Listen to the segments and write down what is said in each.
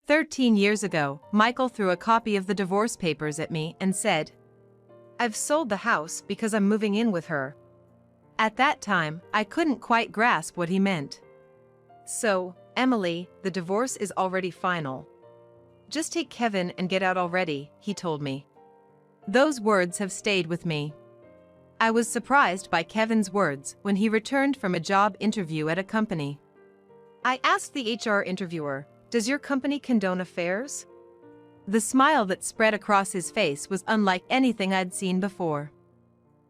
13 years ago, Michael threw a copy of the divorce papers at me and said, "I've sold the house because I'm moving in with her." At that time, I couldn't quite grasp what he meant. "So, Emily, the divorce is already final. Just take Kevin and get out already," he told me. Those words have stayed with me. I was surprised by Kevin's words when he returned from a job interview at a company. I asked the HR interviewer, "Does your company condone affairs?" The smile that spread across his face was unlike anything I'd seen before.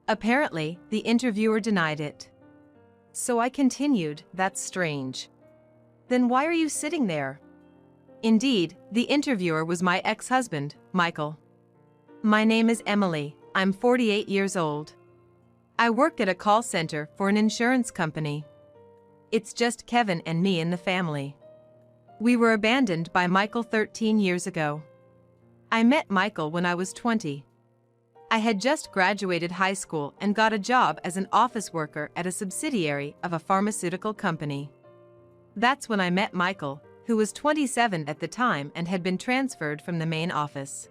Apparently, the interviewer denied it. So I continued, "That's strange. Then why are you sitting there?" Indeed, the interviewer was my ex-husband, Michael. "My name is Emily, I'm 48 years old. I work at a call center for an insurance company. It's just Kevin and me in the family. We were abandoned by Michael 13 years ago. I met Michael when I was 20. I had just graduated high school and got a job as an office worker at a subsidiary of a pharmaceutical company. That's when I met Michael, who was 27 at the time and had been transferred from the main office.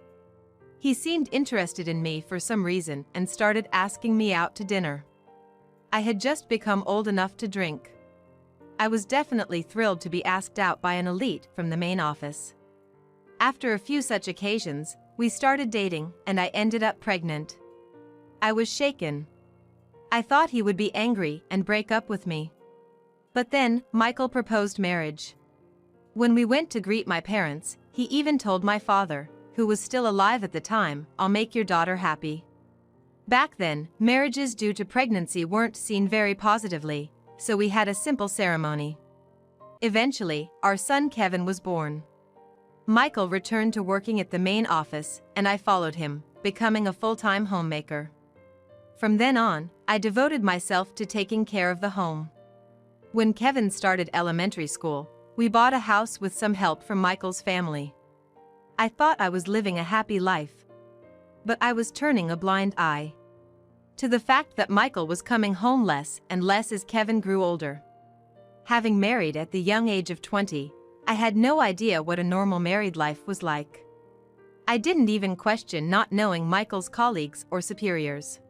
He seemed interested in me for some reason and started asking me out to dinner. I had just become old enough to drink. I was definitely thrilled to be asked out by an elite from the main office. After a few such occasions, we started dating and I ended up pregnant. I was shaken. I thought he would be angry and break up with me. But then, Michael proposed marriage. When we went to greet my parents, he even told my father, who was still alive at the time, "I'll make your daughter happy." Back then, marriages due to pregnancy weren't seen very positively, so we had a simple ceremony. Eventually, our son Kevin was born. Michael returned to working at the main office, and I followed him, becoming a full-time homemaker. From then on, I devoted myself to taking care of the home. When Kevin started elementary school, we bought a house with some help from Michael's family. I thought I was living a happy life. But I was turning a blind eye to the fact that Michael was coming home less and less as Kevin grew older. Having married at the young age of 20, I had no idea what a normal married life was like. I didn't even question not knowing Michael's colleagues or superiors.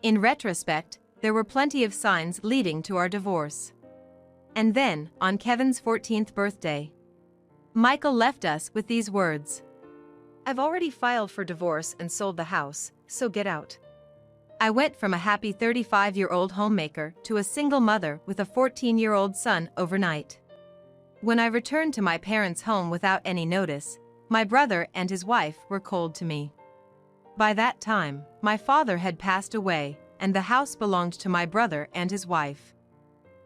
In retrospect, there were plenty of signs leading to our divorce. And then, on Kevin's 14th birthday, Michael left us with these words: "I've already filed for divorce and sold the house, so get out." I went from a happy 35-year-old homemaker to a single mother with a 14-year-old son overnight. When I returned to my parents' home without any notice, my brother and his wife were cold to me. By that time, my father had passed away, and the house belonged to my brother and his wife.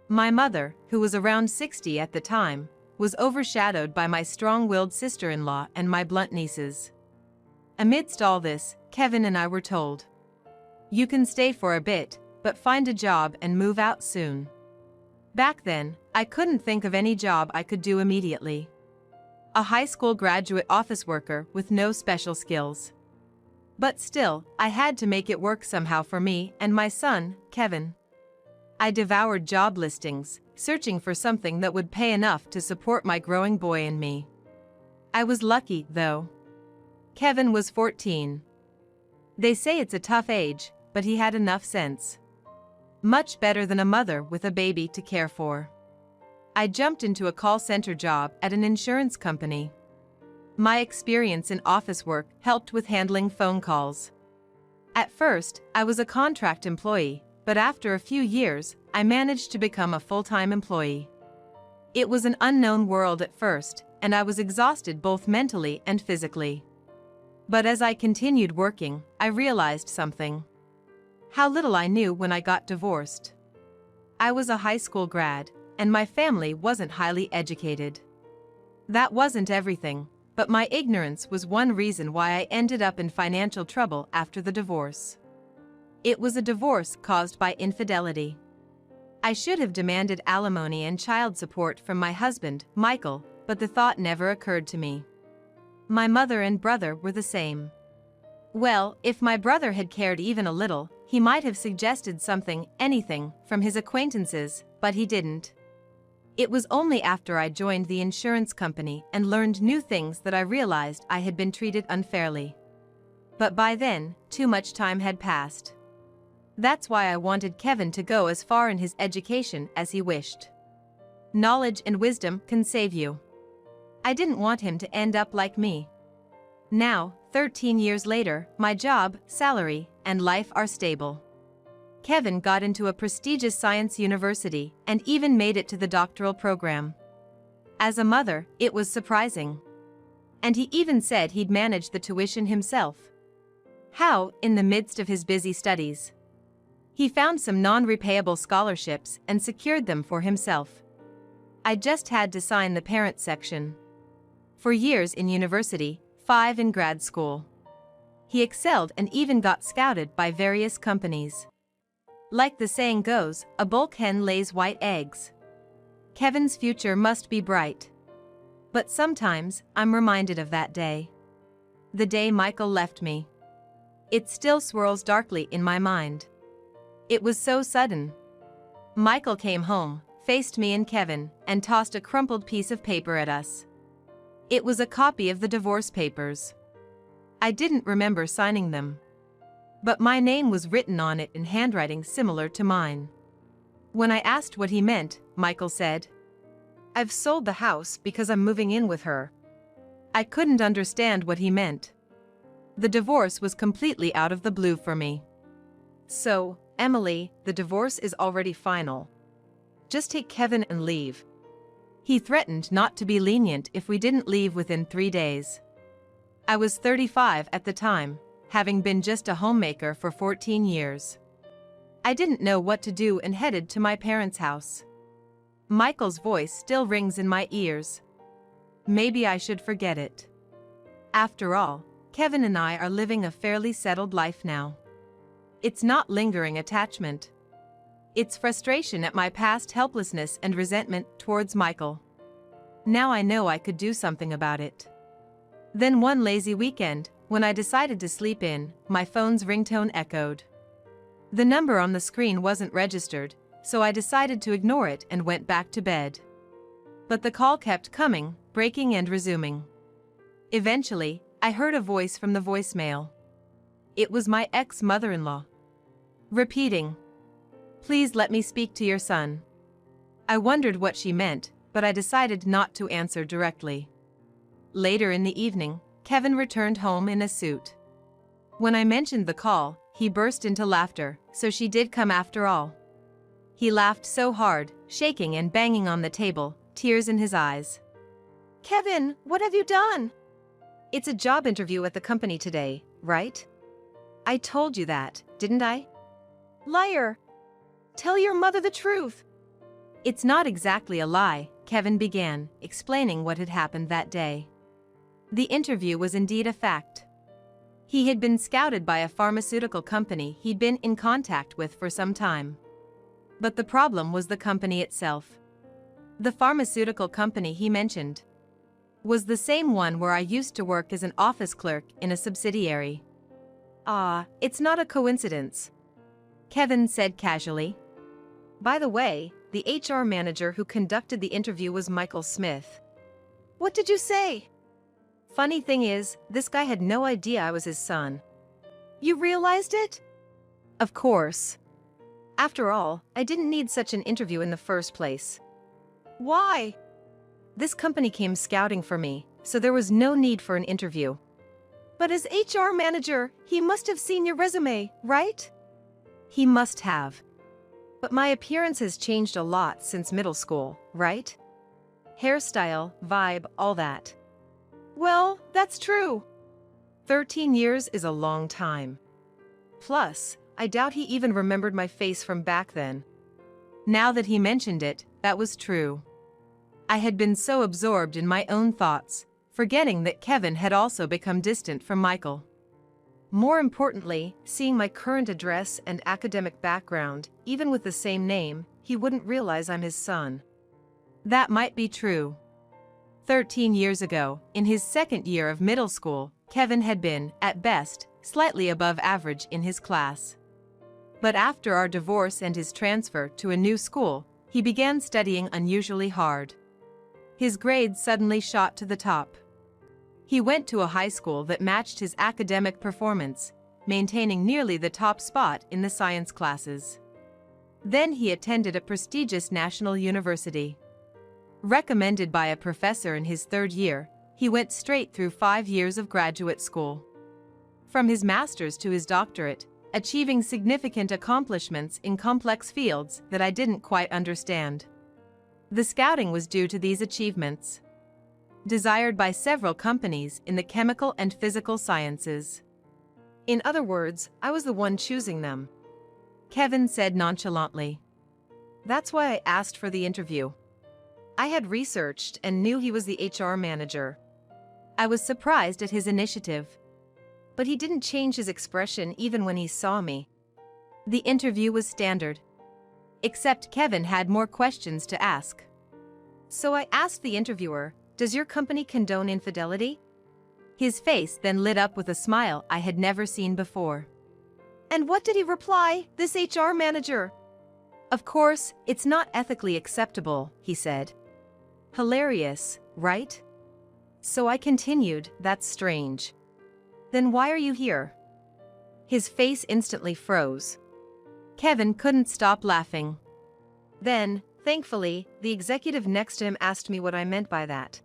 My mother, who was around 60 at the time, was overshadowed by my strong-willed sister-in-law and my blunt nieces. Amidst all this, Kevin and I were told, "You can stay for a bit, but find a job and move out soon." Back then, I couldn't think of any job I could do immediately. A high school graduate office worker with no special skills. But still, I had to make it work somehow for me and my son, Kevin. I devoured job listings, searching for something that would pay enough to support my growing boy and me. I was lucky, though. Kevin was 14. They say it's a tough age, but he had enough sense. Much better than a mother with a baby to care for. I jumped into a call center job at an insurance company. My experience in office work helped with handling phone calls. At first, I was a contract employee, but after a few years, I managed to become a full-time employee. It was an unknown world at first, and I was exhausted both mentally and physically. But as I continued working, I realized something. How little I knew when I got divorced. I was a high school grad, and my family wasn't highly educated. That wasn't everything, but my ignorance was one reason why I ended up in financial trouble after the divorce. It was a divorce caused by infidelity. I should have demanded alimony and child support from my husband, Michael, but the thought never occurred to me. My mother and brother were the same. Well, if my brother had cared even a little, he might have suggested something, anything, from his acquaintances, but he didn't. It was only after I joined the insurance company and learned new things that I realized I had been treated unfairly. But by then, too much time had passed. That's why I wanted Kevin to go as far in his education as he wished. Knowledge and wisdom can save you. I didn't want him to end up like me. Now, 13 years later, my job, salary, and life are stable. Kevin got into a prestigious science university and even made it to the doctoral program. As a mother, it was surprising. And he even said he'd manage the tuition himself. How, in the midst of his busy studies? He found some non-repayable scholarships and secured them for himself. I just had to sign the parent section. 4 years in university, 5 in grad school. He excelled and even got scouted by various companies. Like the saying goes, a bulk hen lays white eggs. Kevin's future must be bright. But sometimes, I'm reminded of that day. The day Michael left me. It still swirls darkly in my mind. It was so sudden. Michael came home, faced me and Kevin, and tossed a crumpled piece of paper at us. It was a copy of the divorce papers. I didn't remember signing them. But my name was written on it in handwriting similar to mine. When I asked what he meant, Michael said, "I've sold the house because I'm moving in with her." I couldn't understand what he meant. The divorce was completely out of the blue for me. "So, Emily, the divorce is already final. Just take Kevin and leave." He threatened not to be lenient if we didn't leave within 3 days. I was 35 at the time, having been just a homemaker for 14 years. I didn't know what to do and headed to my parents' house. Michael's voice still rings in my ears. Maybe I should forget it. After all, Kevin and I are living a fairly settled life now. It's not lingering attachment. It's frustration at my past helplessness and resentment towards Michael. Now I know I could do something about it. Then one lazy weekend, when I decided to sleep in, my phone's ringtone echoed. The number on the screen wasn't registered, so I decided to ignore it and went back to bed. But the call kept coming, breaking and resuming. Eventually, I heard a voice from the voicemail. It was my ex-mother-in-law. Repeating, "Please let me speak to your son." I wondered what she meant, but I decided not to answer directly. Later in the evening, Kevin returned home in a suit. When I mentioned the call, he burst into laughter, so she did come after all. He laughed so hard, shaking and banging on the table, tears in his eyes. "Kevin, what have you done?" "It's a job interview at the company today, right? I told you that, didn't I?" "Liar! Tell your mother the truth." "It's not exactly a lie," Kevin began, explaining what had happened that day. The interview was indeed a fact. He had been scouted by a pharmaceutical company he'd been in contact with for some time. But the problem was the company itself. The pharmaceutical company he mentioned was the same one where I used to work as an office clerk in a subsidiary. It's not a coincidence," Kevin said casually. "By the way, the HR manager who conducted the interview was Michael Smith." "What did you say?" "Funny thing is, this guy had no idea I was his son." "You realized it?" "Of course. After all, I didn't need such an interview in the first place." "Why?" "This company came scouting for me, so there was no need for an interview." "But as HR manager, he must have seen your resume, right?" "He must have. But my appearance has changed a lot since middle school, right? Hairstyle, vibe, all that." "Well, that's true." 13 years is a long time. Plus, I doubt he even remembered my face from back then. Now that he mentioned it, that was true. I had been so absorbed in my own thoughts, forgetting that Kevin had also become distant from Michael. More importantly, seeing my current address and academic background, even with the same name, he wouldn't realize I'm his son. That might be true. 13 years ago, in his second year of middle school, Kevin had been, at best, slightly above average in his class. But after our divorce and his transfer to a new school, He began studying unusually hard. His grades suddenly shot to the top. He went to a high school that matched his academic performance, maintaining nearly the top spot in the science classes. Then he attended a prestigious national university. Recommended by a professor in his third year, he went straight through 5 years of graduate school. From his master's to his doctorate, achieving significant accomplishments in complex fields that I didn't quite understand. The scouting was due to these achievements. Desired by several companies in the chemical and physical sciences. In other words, I was the one choosing them. Kevin said nonchalantly. That's why I asked for the interview. I had researched and knew he was the HR manager. I was surprised at his initiative. But he didn't change his expression even when he saw me. The interview was standard. Except Kevin had more questions to ask. So I asked the interviewer, "Does your company condone infidelity?" His face then lit up with a smile I had never seen before. And what did he reply, this HR manager? "Of course, it's not ethically acceptable," he said. Hilarious, right? So I continued, "That's strange. Then why are you here?" His face instantly froze. Kevin couldn't stop laughing. Then, thankfully, the executive next to him asked me what I meant by that.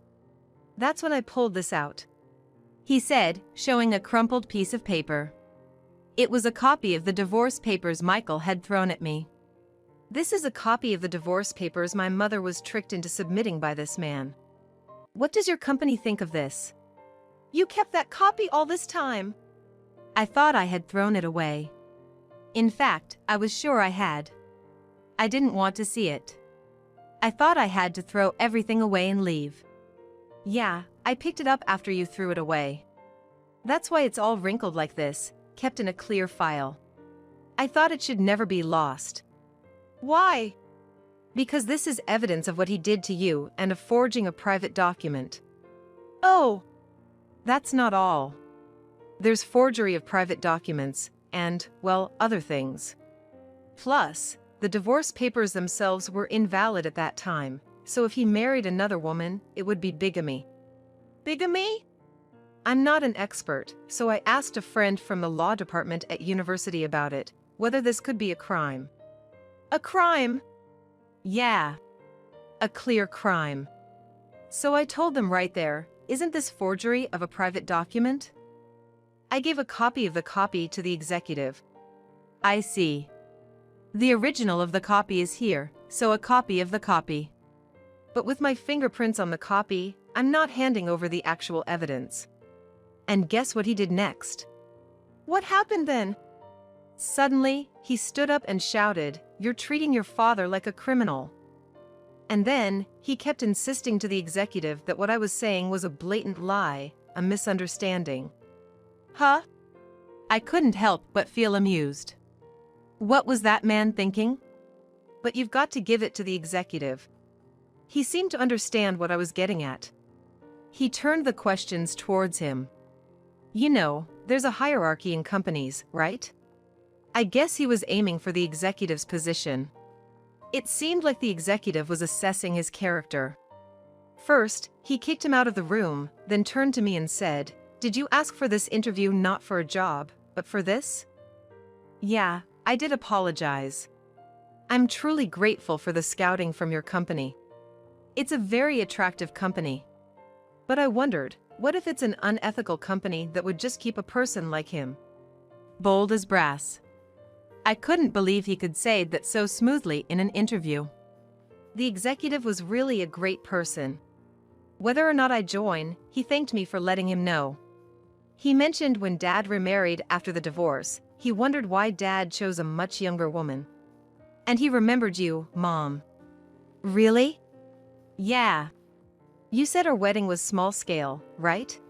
That's when I pulled this out. He said, showing a crumpled piece of paper. It was a copy of the divorce papers Michael had thrown at me. This is a copy of the divorce papers my mother was tricked into submitting by this man. What does your company think of this? You kept that copy all this time. I thought I had thrown it away. In fact, I was sure I had. I didn't want to see it. I thought I had to throw everything away and leave. Yeah, I picked it up after you threw it away. That's why it's all wrinkled like this, kept in a clear file. I thought it should never be lost. Why? Because this is evidence of what he did to you and of forging a private document. Oh! That's not all. There's forgery of private documents and, well, other things. Plus, the divorce papers themselves were invalid at that time, so if he married another woman, it would be bigamy. Bigamy? I'm not an expert, so I asked a friend from the law department at university about it, whether this could be a crime. A crime? Yeah. A clear crime. So I told them right there, isn't this forgery of a private document? I gave a copy of the copy to the executive. I see. The original of the copy is here, so a copy of the copy. But with my fingerprints on the copy, I'm not handing over the actual evidence. And guess what he did next? What happened then? Suddenly, he stood up and shouted, "You're treating your father like a criminal." And then, he kept insisting to the executive that what I was saying was a blatant lie, a misunderstanding. Huh? I couldn't help but feel amused. What was that man thinking? But you've got to give it to the executive. He seemed to understand what I was getting at. He turned the questions towards him. You know, there's a hierarchy in companies, right? I guess he was aiming for the executive's position. It seemed like the executive was assessing his character. First, he kicked him out of the room, then turned to me and said, "Did you ask for this interview not for a job, but for this?" Yeah, I did apologize. I'm truly grateful for the scouting from your company. It's a very attractive company. But I wondered, what if it's an unethical company that would just keep a person like him? Bold as brass. I couldn't believe he could say that so smoothly in an interview. The executive was really a great person. Whether or not I join, he thanked me for letting him know. He mentioned when Dad remarried after the divorce, he wondered why Dad chose a much younger woman. And he remembered you, Mom. Really? Yeah. You said our wedding was small scale, right?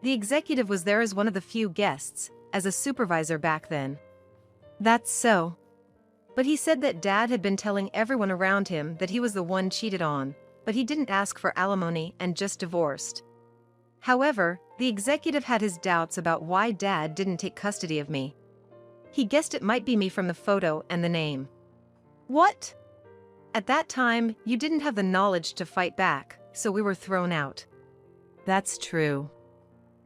The executive was there as one of the few guests, as a supervisor back then. That's so. But he said that Dad had been telling everyone around him that he was the one cheated on, but he didn't ask for alimony and just divorced. However, the executive had his doubts about why Dad didn't take custody of me. He guessed it might be me from the photo and the name. What? At that time, you didn't have the knowledge to fight back, so we were thrown out. That's true.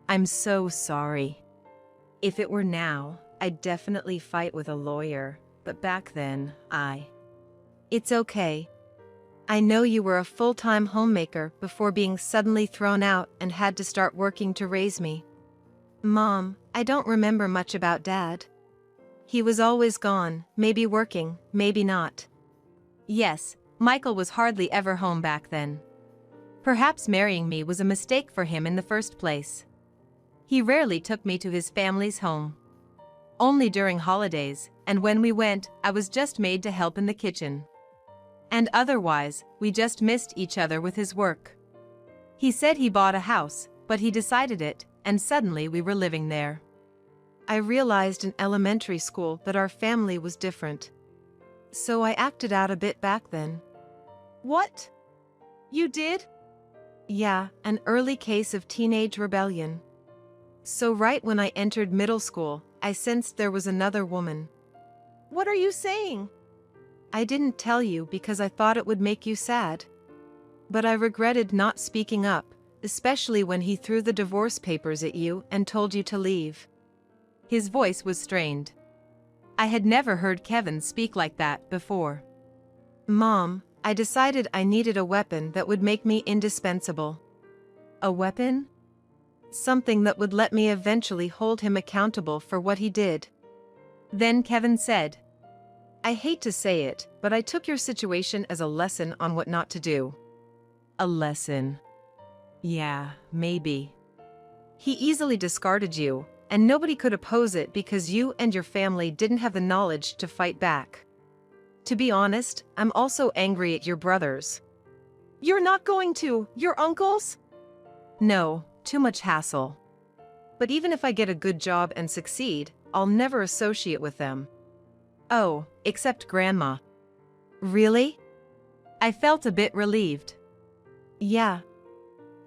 I'm so sorry. If it were now, I'd definitely fight with a lawyer, but back then, It's okay. I know you were a full-time homemaker before being suddenly thrown out and had to start working to raise me. Mom, I don't remember much about Dad. He was always gone, maybe working, maybe not. Yes, Michael was hardly ever home back then. Perhaps marrying me was a mistake for him in the first place. He rarely took me to his family's home. Only during holidays, and when we went, I was just made to help in the kitchen. And otherwise, we just missed each other with his work. He said he bought a house, but he decided it, and suddenly we were living there. I realized in elementary school that our family was different. So I acted out a bit back then. What? You did? Yeah, an early case of teenage rebellion. So right when I entered middle school, I sensed there was another woman. What are you saying? I didn't tell you because I thought it would make you sad. But I regretted not speaking up, especially when he threw the divorce papers at you and told you to leave. His voice was strained. I had never heard Kevin speak like that before. Mom, I decided I needed a weapon that would make me indispensable. A weapon? Something that would let me eventually hold him accountable for what he did. Then Kevin said, I hate to say it, but I took your situation as a lesson on what not to do. A lesson. Yeah, maybe. He easily discarded you, and nobody could oppose it because you and your family didn't have the knowledge to fight back. To be honest, I'm also angry at your brothers. You're not going to, your uncles? No, too much hassle. But even if I get a good job and succeed, I'll never associate with them. Oh, except Grandma. Really? I felt a bit relieved. Yeah.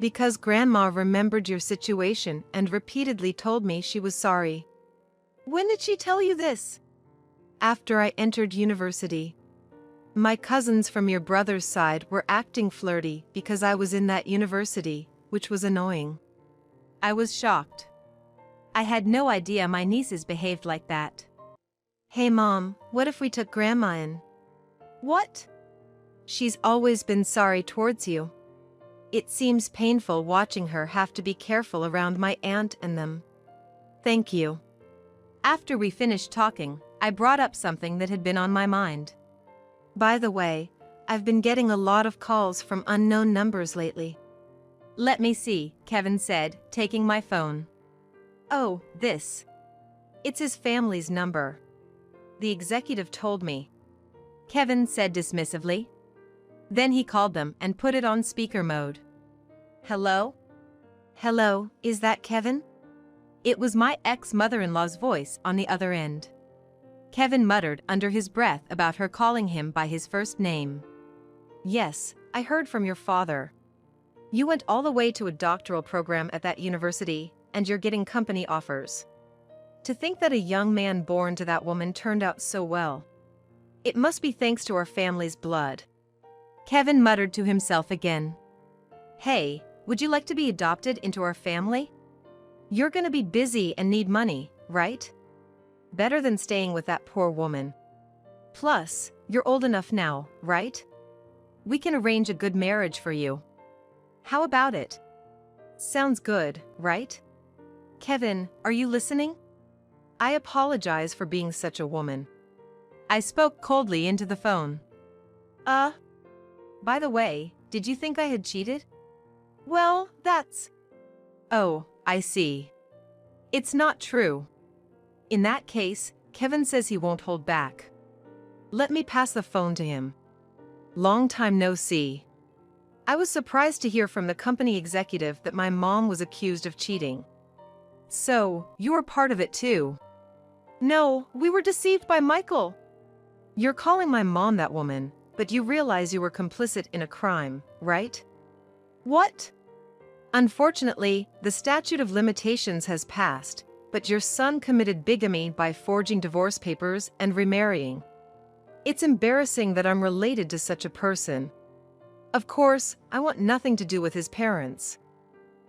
Because Grandma remembered your situation and repeatedly told me she was sorry. When did she tell you this? After I entered university. My cousins from your brother's side were acting flirty because I was in that university, which was annoying. I was shocked. I had no idea my nieces behaved like that. Hey Mom, what if we took Grandma in? What? She's always been sorry towards you. It seems painful watching her have to be careful around my aunt and them. Thank you. After we finished talking, I brought up something that had been on my mind. By the way, I've been getting a lot of calls from unknown numbers lately. Let me see, Kevin said, taking my phone. Oh, this. It's his family's number. The executive told me. Kevin said dismissively. Then he called them and put it on speaker mode. Hello? Hello, is that Kevin? It was my ex-mother-in-law's voice on the other end. Kevin muttered under his breath about her calling him by his first name. Yes, I heard from your father. You went all the way to a doctoral program at that university, and you're getting company offers. To think that a young man born to that woman turned out so well. It must be thanks to our family's blood. Kevin muttered to himself again. Hey, would you like to be adopted into our family? You're gonna be busy and need money, right? Better than staying with that poor woman. Plus, you're old enough now, right? We can arrange a good marriage for you. How about it? Sounds good, right? Kevin, are you listening? I apologize for being such a woman. I spoke coldly into the phone. By the way, did you think I had cheated? Well, that's... Oh, I see. It's not true. In that case, Kevin says he won't hold back. Let me pass the phone to him. Long time no see. I was surprised to hear from the company executive that my mom was accused of cheating. So, you were part of it too. No, we were deceived by Michael. You're calling my mom that woman, but you realize you were complicit in a crime, right? What? Unfortunately, the statute of limitations has passed, but your son committed bigamy by forging divorce papers and remarrying. It's embarrassing that I'm related to such a person. Of course, I want nothing to do with his parents.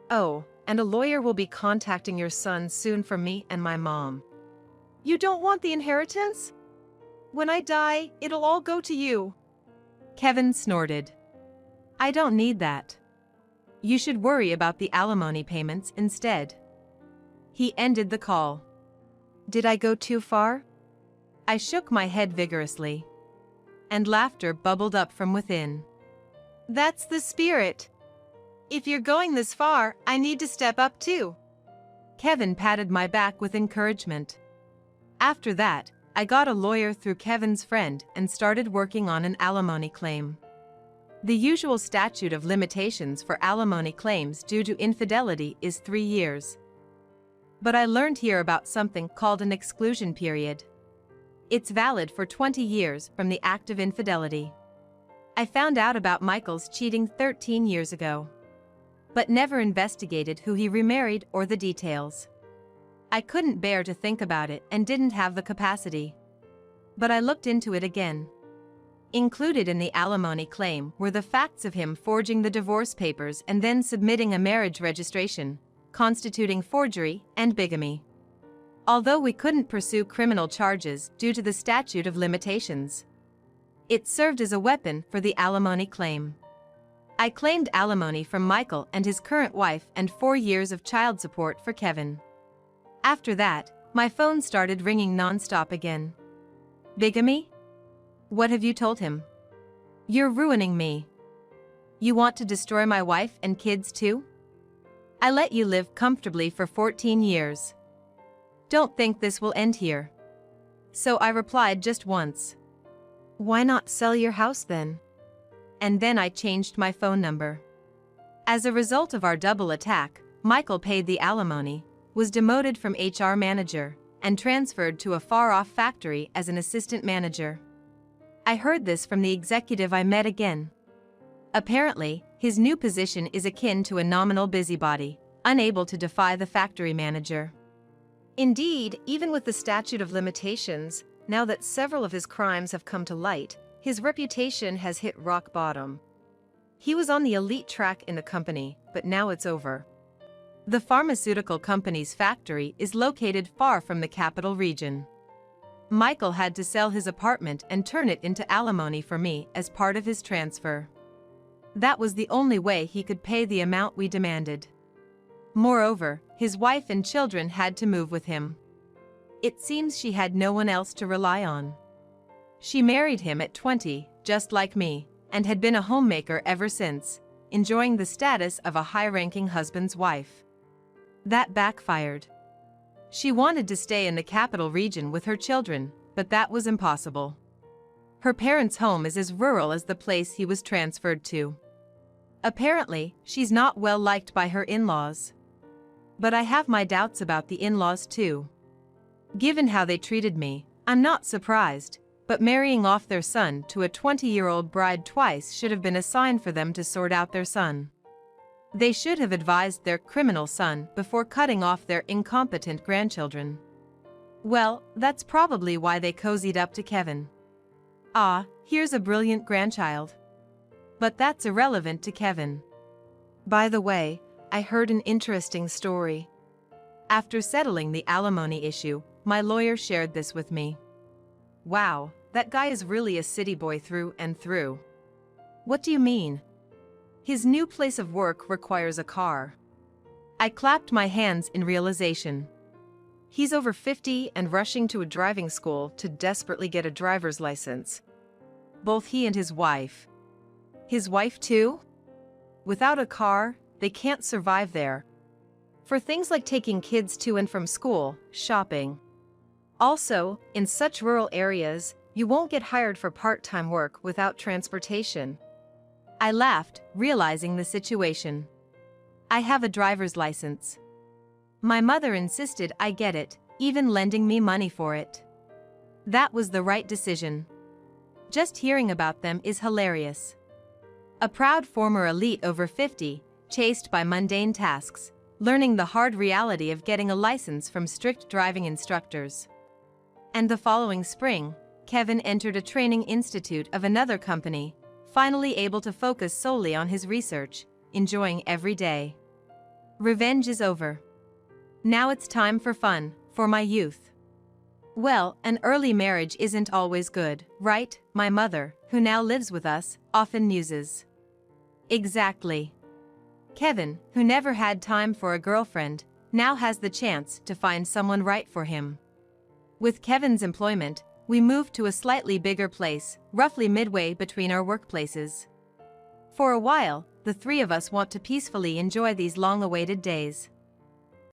Oh, and a lawyer will be contacting your son soon for me and my mom. You don't want the inheritance? When I die, it'll all go to you. Kevin snorted. I don't need that. You should worry about the alimony payments instead. He ended the call. Did I go too far? I shook my head vigorously. And laughter bubbled up from within. That's the spirit. If you're going this far, I need to step up too. Kevin patted my back with encouragement. After that, I got a lawyer through Kevin's friend and started working on an alimony claim. The usual statute of limitations for alimony claims due to infidelity is 3 years. But I learned here about something called an exclusion period. It's valid for 20 years from the act of infidelity. I found out about Michael's cheating 13 years ago, but never investigated who he remarried or the details. I couldn't bear to think about it and didn't have the capacity. But I looked into it again. Included in the alimony claim were the facts of him forging the divorce papers and then submitting a marriage registration, constituting forgery and bigamy. Although we couldn't pursue criminal charges due to the statute of limitations, it served as a weapon for the alimony claim. I claimed alimony from Michael and his current wife and 4 years of child support for Kevin. After that, my phone started ringing non-stop again. Bigamy? What have you told him? You're ruining me. You want to destroy my wife and kids too? I let you live comfortably for 14 years. Don't think this will end here. So I replied just once. Why not sell your house then? And then I changed my phone number. As a result of our double attack, Michael paid the alimony, was demoted from HR manager, and transferred to a far-off factory as an assistant manager. I heard this from the executive I met again. Apparently, his new position is akin to a nominal busybody, unable to defy the factory manager. Indeed, even with the statute of limitations, now that several of his crimes have come to light, his reputation has hit rock bottom. He was on the elite track in the company, but now it's over. The pharmaceutical company's factory is located far from the capital region. Michael had to sell his apartment and turn it into alimony for me as part of his transfer. That was the only way he could pay the amount we demanded. Moreover, his wife and children had to move with him. It seems she had no one else to rely on. She married him at 20, just like me, and had been a homemaker ever since, enjoying the status of a high-ranking husband's wife. That backfired. She wanted to stay in the capital region with her children, but that was impossible. Her parents' home is as rural as the place he was transferred to. Apparently, she's not well liked by her in-laws. But I have my doubts about the in-laws too. Given how they treated me, I'm not surprised, but marrying off their son to a 20-year-old bride twice should have been a sign for them to sort out their son. They should have advised their criminal son before cutting off their incompetent grandchildren. Well, that's probably why they cozied up to Kevin. Ah, here's a brilliant grandchild. But that's irrelevant to Kevin. By the way, I heard an interesting story. After settling the alimony issue, my lawyer shared this with me. Wow, that guy is really a city boy through and through. What do you mean? His new place of work requires a car. I clapped my hands in realization. He's over 50 and rushing to a driving school to desperately get a driver's license. Both he and his wife. His wife too? Without a car, they can't survive there. For things like taking kids to and from school, shopping. Also, in such rural areas, you won't get hired for part-time work without transportation. I laughed, realizing the situation. I have a driver's license. My mother insisted I get it, even lending me money for it. That was the right decision. Just hearing about them is hilarious. A proud former elite over 50, chased by mundane tasks, learning the hard reality of getting a license from strict driving instructors. And the following spring, Kevin entered a training institute of another company, finally able to focus solely on his research, enjoying every day. Revenge is over. Now it's time for fun, for my youth. Well, an early marriage isn't always good, right? My mother, who now lives with us, often muses. Exactly. Kevin, who never had time for a girlfriend, now has the chance to find someone right for him. With Kevin's employment, we moved to a slightly bigger place, roughly midway between our workplaces. For a while, the three of us want to peacefully enjoy these long-awaited days.